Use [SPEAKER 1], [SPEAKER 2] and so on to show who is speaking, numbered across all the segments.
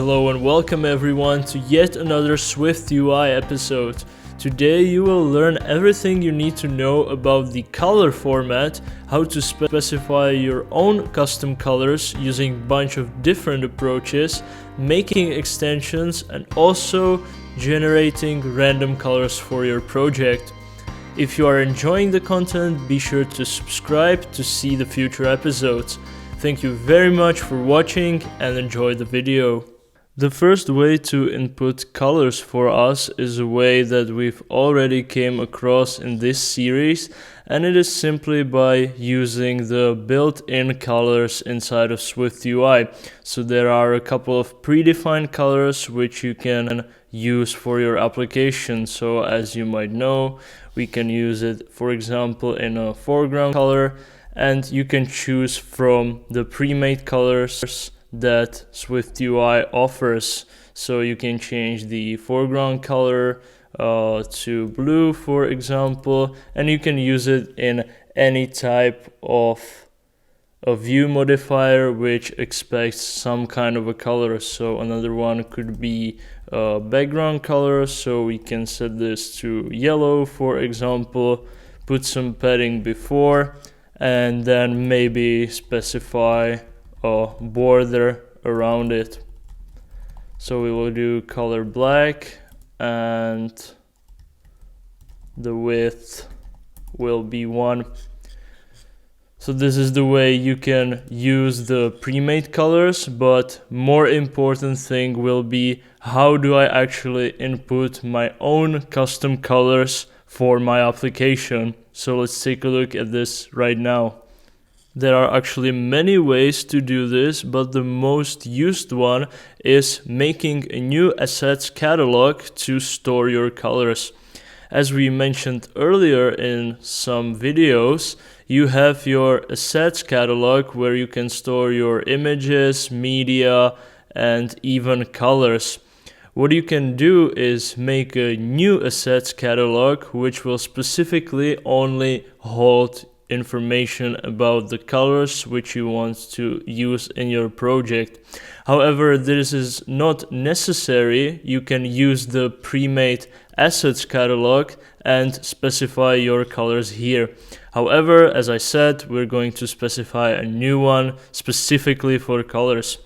[SPEAKER 1] Hello and welcome everyone to yet another SwiftUI episode. Today you will learn everything you need to know about the color format, how to specify your own custom colors using a bunch of different approaches, making extensions, and also generating random colors for your project. If you are enjoying the content, be sure to subscribe to see the future episodes. Thank you very much for watching and enjoy the video. The first way to input colors for us is a way that we've already came across in this series, and it is simply by using the built-in colors inside of SwiftUI. So there are a couple of predefined colors which you can use for your application. So as you might know, we can use it, for example, in a foreground color, and you can choose from the pre-made colors that SwiftUI offers. So you can change the foreground color to blue, for example, and you can use it in any type of a view modifier which expects some kind of a color. So another one could be background color, so we can set this to yellow, for example, put some padding before, and then maybe specify a border around it. So we will do color black and the width will be 1. So this is the way you can use the pre-made colors, but more important thing will be how do I actually input my own custom colors for my application. So let's take a look at this right now. There are actually many ways to do this, but the most used one is making a new assets catalog to store your colors. As we mentioned earlier in some videos, you have your assets catalog where you can store your images, media, and even colors. What you can do is make a new assets catalog which will specifically only hold information about the colors which you want to use in your project. However, this is not necessary. You can use the pre-made assets catalog and specify your colors here. However, as I said, we're going to specify a new one specifically for colors.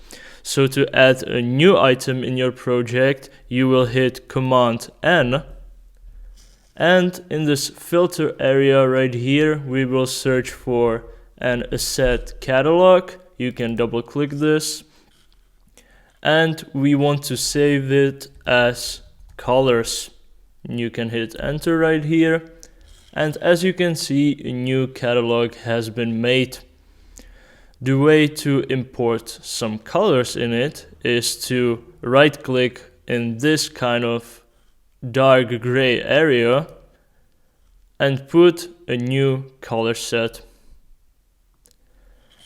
[SPEAKER 1] So to add a new item in your project, you will hit Command N. And in this filter area right here, we will search for an asset catalog. You can double click this. And we want to save it as colors. You can hit enter right here. And as you can see, a new catalog has been made. The way to import some colors in it is to right click in this kind of dark gray area and put a new color set.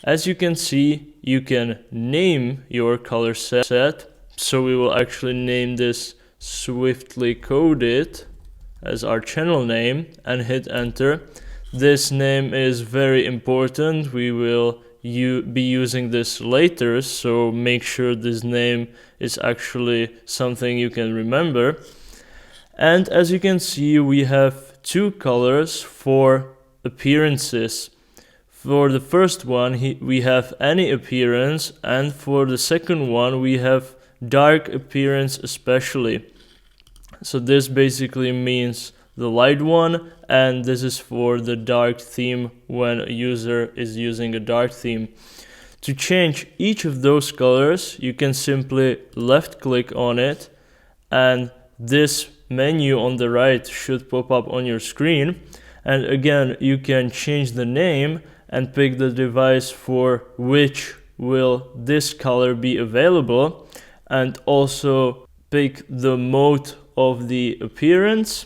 [SPEAKER 1] As you can see, you can name your color set. So we will actually name this Swiftly Coded as our channel name and hit enter. This name is very important. We will be using this later, so make sure this name is actually something you can remember. And as you can see, we have two colors for appearances. For the first one, we have any appearance, and for the second one, we have dark appearance especially. So this basically means the light one, and this is for the dark theme when a user is using a dark theme. To change each of those colors, you can simply left click on it, and this menu on the right should pop up on your screen. And again, you can change the name and pick the device for which will this color be available, and also pick the mode of the appearance.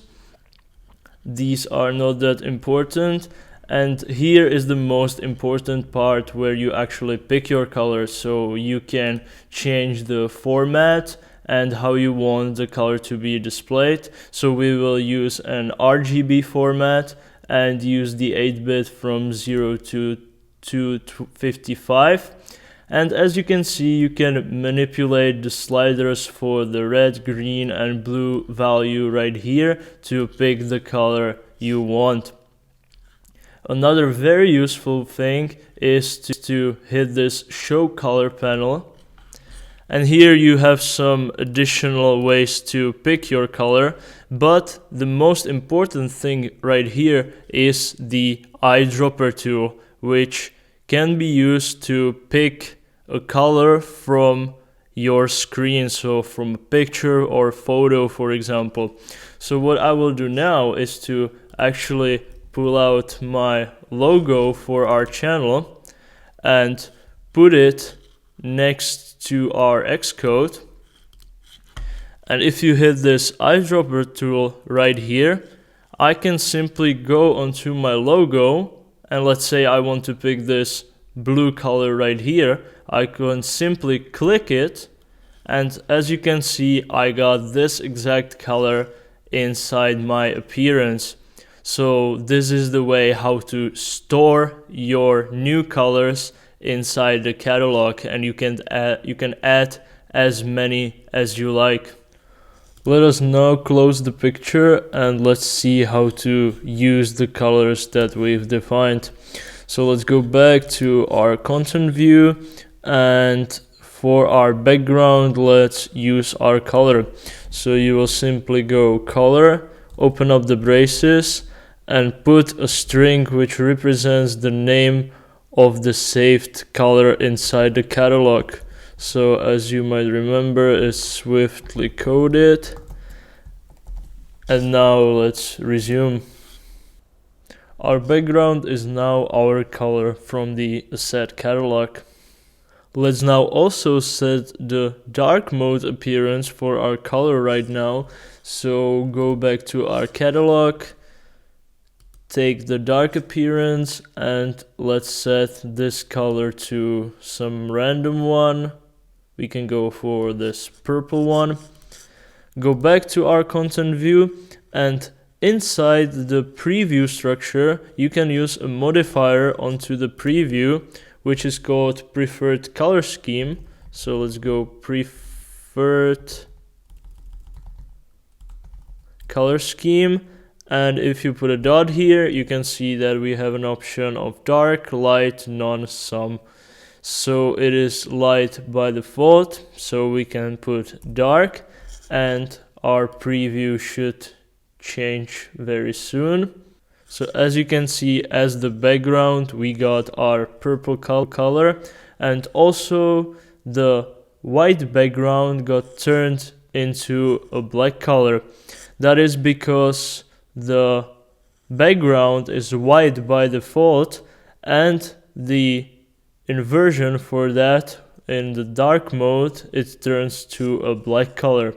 [SPEAKER 1] These are not that important, and here is the most important part where you actually pick your colors. So you can change the format and how you want the color to be displayed. So we will use an RGB format and use the 8-bit from 0 to 255. And as you can see, you can manipulate the sliders for the red, green and blue value right here to pick the color you want. Another very useful thing is to hit this show color panel, and here you have some additional ways to pick your color, but the most important thing right here is the Eyedropper tool, which can be used to pick a color from your screen, so from a picture or photo, for example. So what I will do now is to actually pull out my logo for our channel and put it next to our Xcode. And if you hit this Eyedropper tool right here, I can simply go onto my logo, and let's say I want to pick this blue color right here. I can simply click it, and as you can see, I got this exact color inside my appearance. So this is the way how to store your new colors inside the catalog, and you can add as many as you like. Let us now close the picture and let's see how to use the colors that we've defined. So let's go back to our content view, and for our background let's use our color. So you will simply go color, open up the braces and put a string which represents the name of the saved color inside the catalog. So as you might remember, it's swiftly coded. And now let's resume. Our background is now our color from the set catalog. Let's now also set the dark mode appearance for our color right now. So go back to our catalog, take the dark appearance, and let's set this color to some random one. We can go for this purple one. Go back to our content view, and inside the preview structure you can use a modifier onto the preview which is called preferred color scheme. So let's go preferred color scheme, and if you put a dot here you can see that we have an option of dark, light, none, some. So it is light by default, so we can put dark, and our preview should change very soon. So as you can see, as the background we got our purple color, and also the white background got turned into a black color. That is because the background is white by default, and the inversion for that in the dark mode it turns to a black color.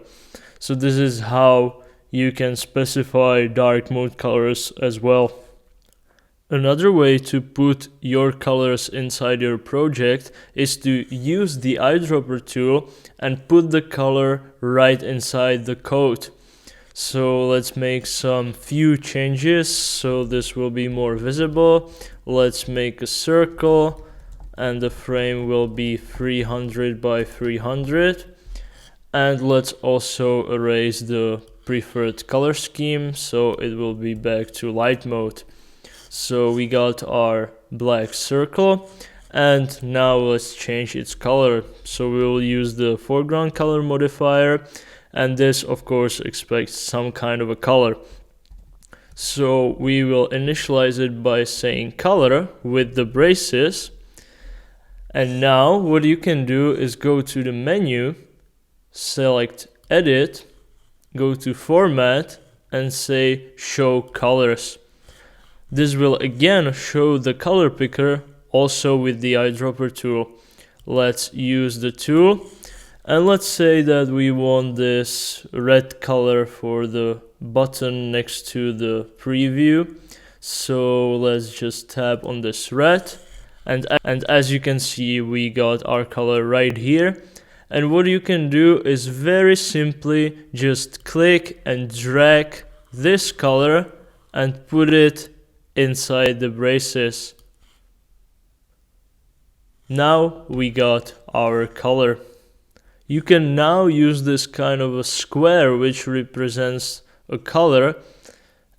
[SPEAKER 1] So this is how you can specify dark mode colors as well. Another way to put your colors inside your project is to use the Eyedropper tool and put the color right inside the code. So let's make some few changes so this will be more visible. Let's make a circle, and the frame will be 300 by 300. And let's also erase the preferred color scheme, so it will be back to light mode. So we got our black circle, and now let's change its color. So we will use the foreground color modifier, and this of course expects some kind of a color. So we will initialize it by saying color with the braces. And now what you can do is go to the menu, select edit, go to format and say show colors. This will again show the color picker also with the Eyedropper tool. Let's use the tool, and let's say that we want this red color for the button next to the preview. So let's just tap on this red, and as you can see we got our color right here. And what you can do is very simply just click and drag this color and put it inside the braces. Now we got our color. You can now use this kind of a square which represents a color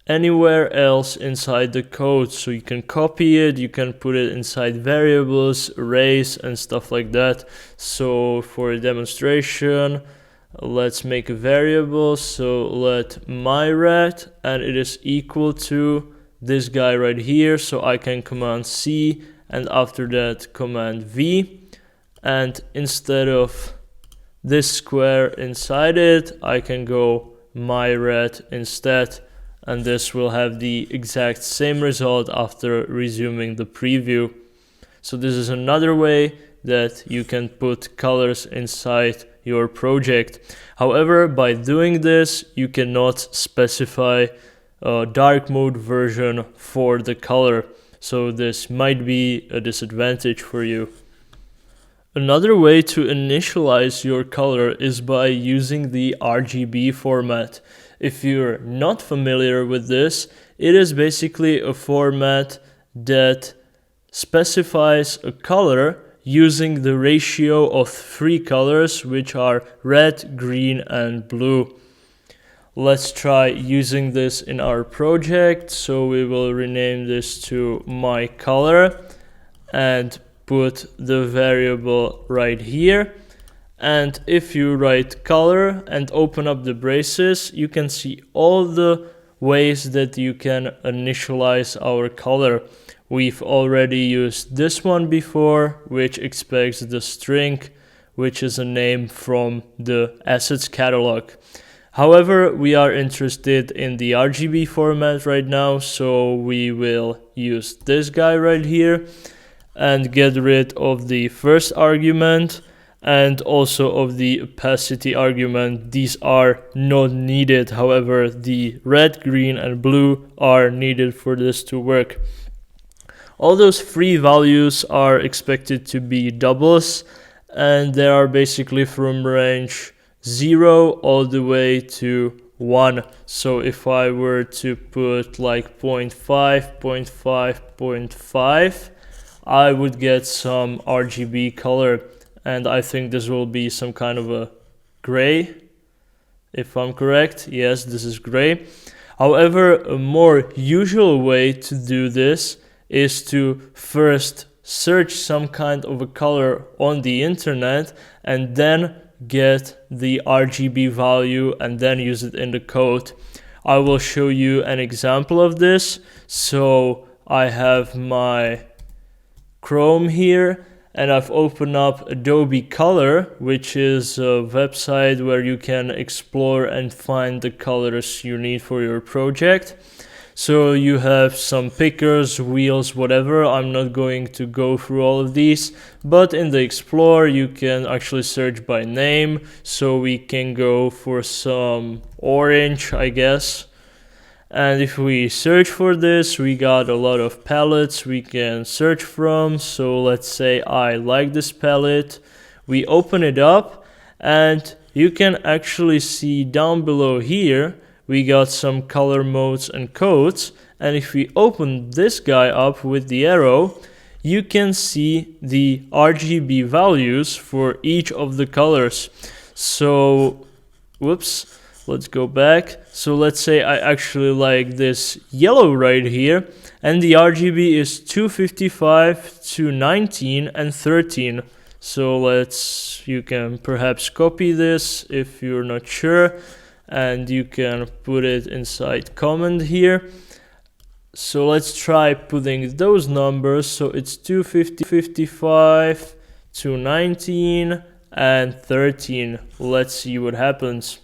[SPEAKER 1] anywhere else inside the code. So you can copy it, you can put it inside variables, arrays and stuff like that. So for a demonstration, let's make a variable. So let myRed, and it is equal to this guy right here. So I can command C and after that command V, and instead of this square inside it, I can go myRed instead, and this will have the exact same result after resuming the preview. So this is another way that you can put colors inside your project. However, by doing this, you cannot specify a dark mode version for the color. So this might be a disadvantage for you. Another way to initialize your color is by using the RGB format. If you're not familiar with this, it is basically a format that specifies a color using the ratio of three colors, which are red, green, and blue. Let's try using this in our project. So we will rename this to my color and put the variable right here. And if you write color and open up the braces, you can see all the ways that you can initialize our color. We've already used this one before, which expects the string, which is a name from the assets catalog. However, we are interested in the RGB format right now, so we will use this guy right here and get rid of the first argument and also of the opacity argument. These are not needed. However, the red, green, and blue are needed for this to work. All those free values are expected to be doubles, and they are basically from range 0 all the way to 1. So if I were to put like 0.5, 0.5, 0.5, I would get some RGB color, and I think this will be some kind of a gray, if I'm correct. Yes, this is gray. However, a more usual way to do this is to first search some kind of a color on the internet and then get the RGB value and then use it in the code. I will show you an example of this. So I have my Chrome here and I've opened up Adobe Color, which is a website where you can explore and find the colors you need for your project. So you have some pickers, wheels, whatever. I'm not going to go through all of these, but in the Explore you can actually search by name. So we can go for some orange, I guess. And if we search for this, we got a lot of palettes we can search from. So let's say I like this palette. We open it up and you can actually see down below here, we got some color modes and codes. And if we open this guy up with the arrow, you can see the RGB values for each of the colors. So, whoops. Let's go back. So let's say I actually like this yellow right here, and the RGB is 255, 219, and 13. So you can perhaps copy this if you're not sure, and you can put it inside comment here. So let's try putting those numbers. So it's 250, 55, 219, and 13. Let's see what happens.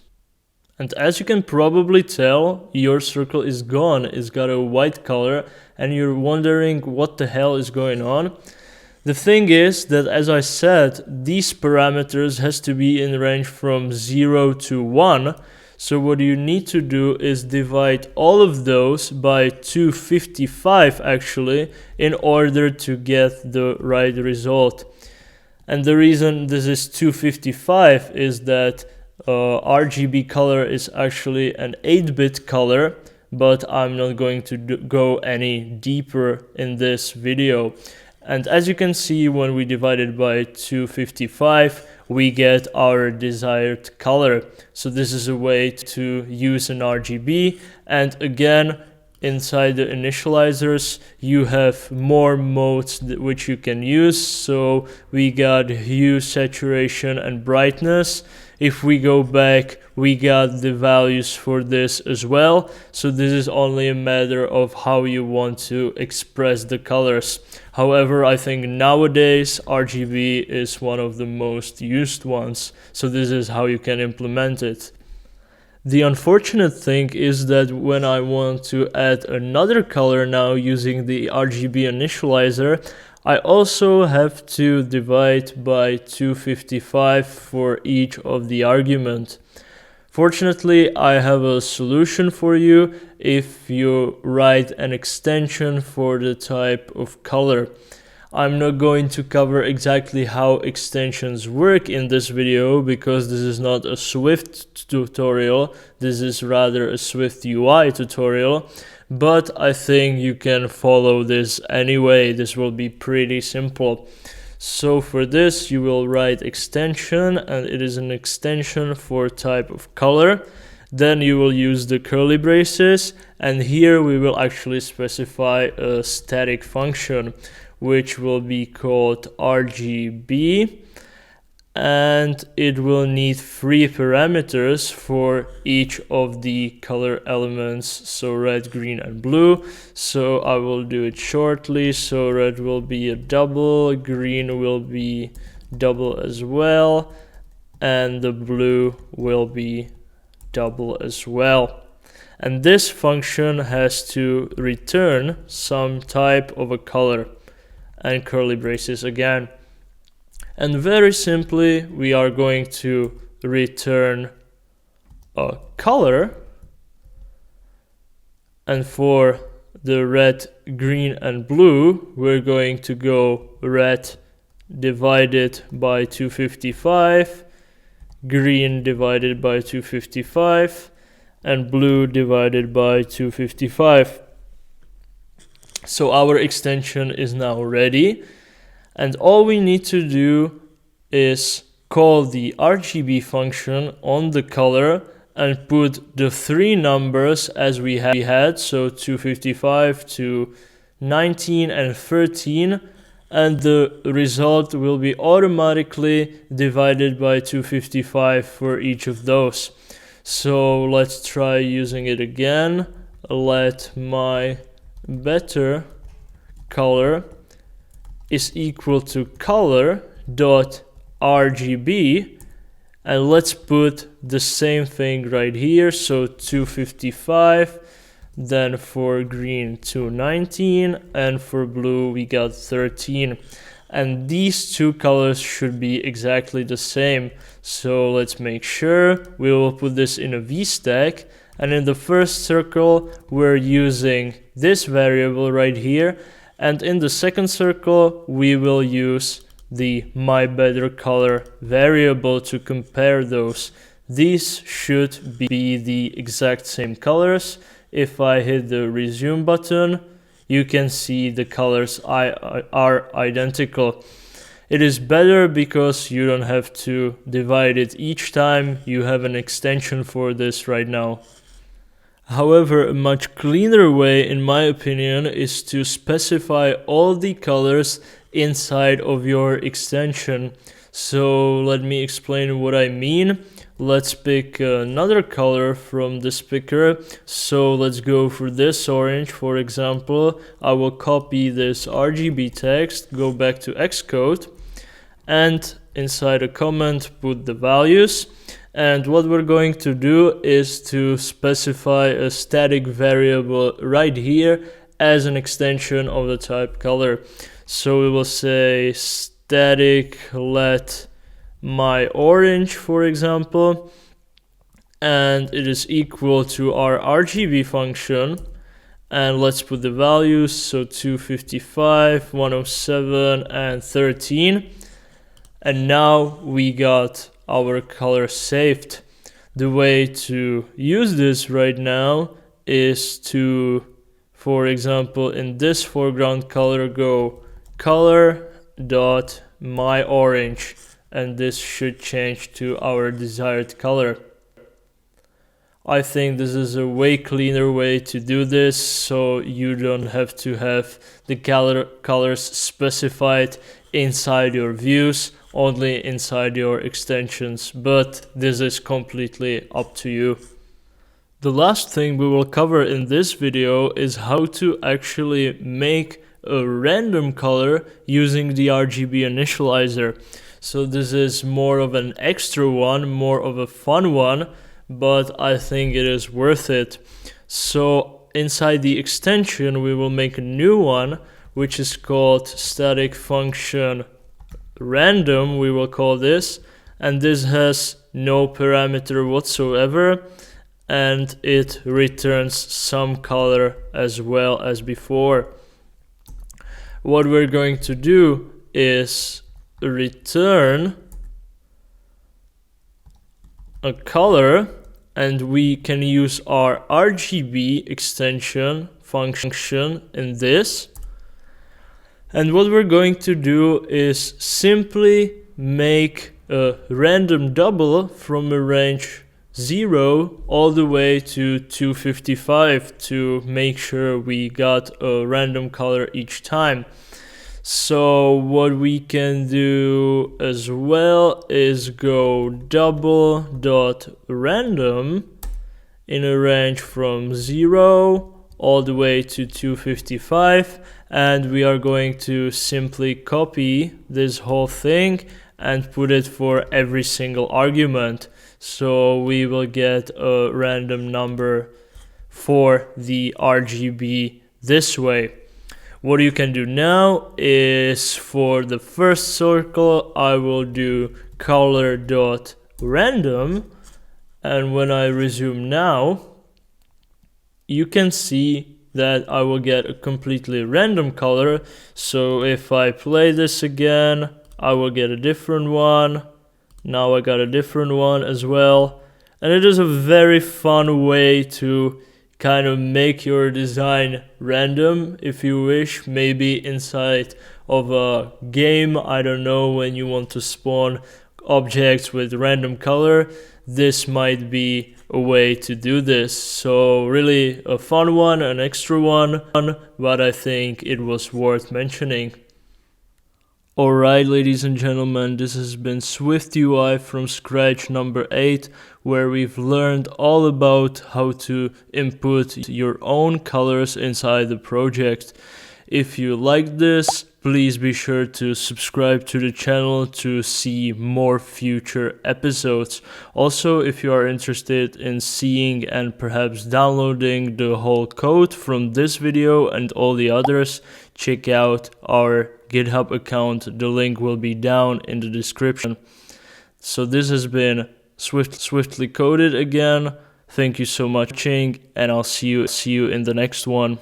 [SPEAKER 1] And as you can probably tell, your circle is gone. It's got a white color and you're wondering what the hell is going on. The thing is that, as I said, these parameters has to be in range from 0 to 1. So what you need to do is divide all of those by 255 actually in order to get the right result. And the reason this is 255 is that RGB color is actually an 8-bit color, but I'm not going to go any deeper in this video. And as you can see, when we divide it by 255, we get our desired color. So this is a way to use an RGB. And again, inside the initializers, you have more modes which you can use. So we got hue, saturation, and brightness. If we go back, we got the values for this as well. So this is only a matter of how you want to express the colors. However, I think nowadays RGB is one of the most used ones. So this is how you can implement it. The unfortunate thing is that when I want to add another color now using the RGB initializer, I also have to divide by 255 for each of the argument. Fortunately, I have a solution for you if you write an extension for the type of color. I'm not going to cover exactly how extensions work in this video because this is not a Swift tutorial, this is rather a SwiftUI tutorial, but I think you can follow this anyway. This will be pretty simple. So for this you will write extension, and it is an extension for type of color. Then you will use the curly braces, and here we will actually specify a static function which will be called RGB, and it will need 3 parameters for each of the color elements, so red, green, and blue. So I will do it shortly. So red will be a double, green will be double as well, and the blue will be double as well. And this function has to return some type of a color, and curly braces again. And very simply, we are going to return a color, and for the red, green, and blue, we're going to go red divided by 255, green divided by 255, and blue divided by 255. So our extension is now ready, and all we need to do is call the RGB function on the color and put the 3 numbers as we had, so 255 to 19 and 13, and the result will be automatically divided by 255 for each of those. So let's try using it again. Let my better color is equal to color dot RGB, and let's put the same thing right here. So 255, then for green 219, and for blue we got 13. And these 2 colors should be exactly the same. So let's make sure. We will put this in a VStack, and in the first circle we're using this variable right here, and in the second circle we will use the myBetterColor variable to compare those. These should be the exact same colors. If I hit the resume button, you can see the colors are identical. It is better because you don't have to divide it each time. You have an extension for this right now. However, a much cleaner way, in my opinion, is to specify all the colors inside of your extension. So let me explain what I mean. Let's pick another color from this picker. So let's go for this orange, for example. I will copy this RGB text, go back to Xcode, and inside a comment put the values. And what we're going to do is to specify a static variable right here as an extension of the type color. So we will say static let my orange, for example, and it is equal to our RGB function. And let's put the values, so 255, 107, and 13. And now we got our color saved. The way to use this right now is to, for example, in this foreground color, go color.myOrange, and this should change to our desired color. I think this is a way cleaner way to do this, so you don't have to have the colors specified inside your views, only inside your extensions, but this is completely up to you. The last thing we will cover in this video is how to actually make a random color using the RGB initializer. So this is more of an extra one, more of a fun one, but I think it is worth it. So inside the extension we will make a new one, which is called static function random, we will call this, and this has no parameter whatsoever, and it returns some color as well as before. What we're going to do is return a color, and we can use our RGB extension function in this. And what we're going to do is simply make a random double from a range 0 all the way to 255 to make sure we got a random color each time. So what we can do as well is go double.random in a range from 0 all the way to 255, and we are going to simply copy this whole thing and put it for every single argument. So we will get a random number for the RGB this way. What you can do now is for the first circle I will do color.random, and when I resume now you can see that I will get a completely random color. So if I play this again, I will get a different one. Now I got a different one as well, and it is a very fun way to kind of make your design random if you wish, maybe inside of a game, I don't know, when you want to spawn objects with random color. This might be a way to do this. So really a fun one, an extra one, but I think it was worth mentioning. Alright, ladies and gentlemen, this has been SwiftUI from scratch number 8, where we've learned all about how to input your own colors inside the project. If you like this, please be sure to subscribe to the channel to see more future episodes. Also, if you are interested in seeing and perhaps downloading the whole code from this video and all the others, check out our GitHub account. The link will be down in the description. So this has been Swiftly Coded again. Thank you so much for watching, and I'll see you in the next one.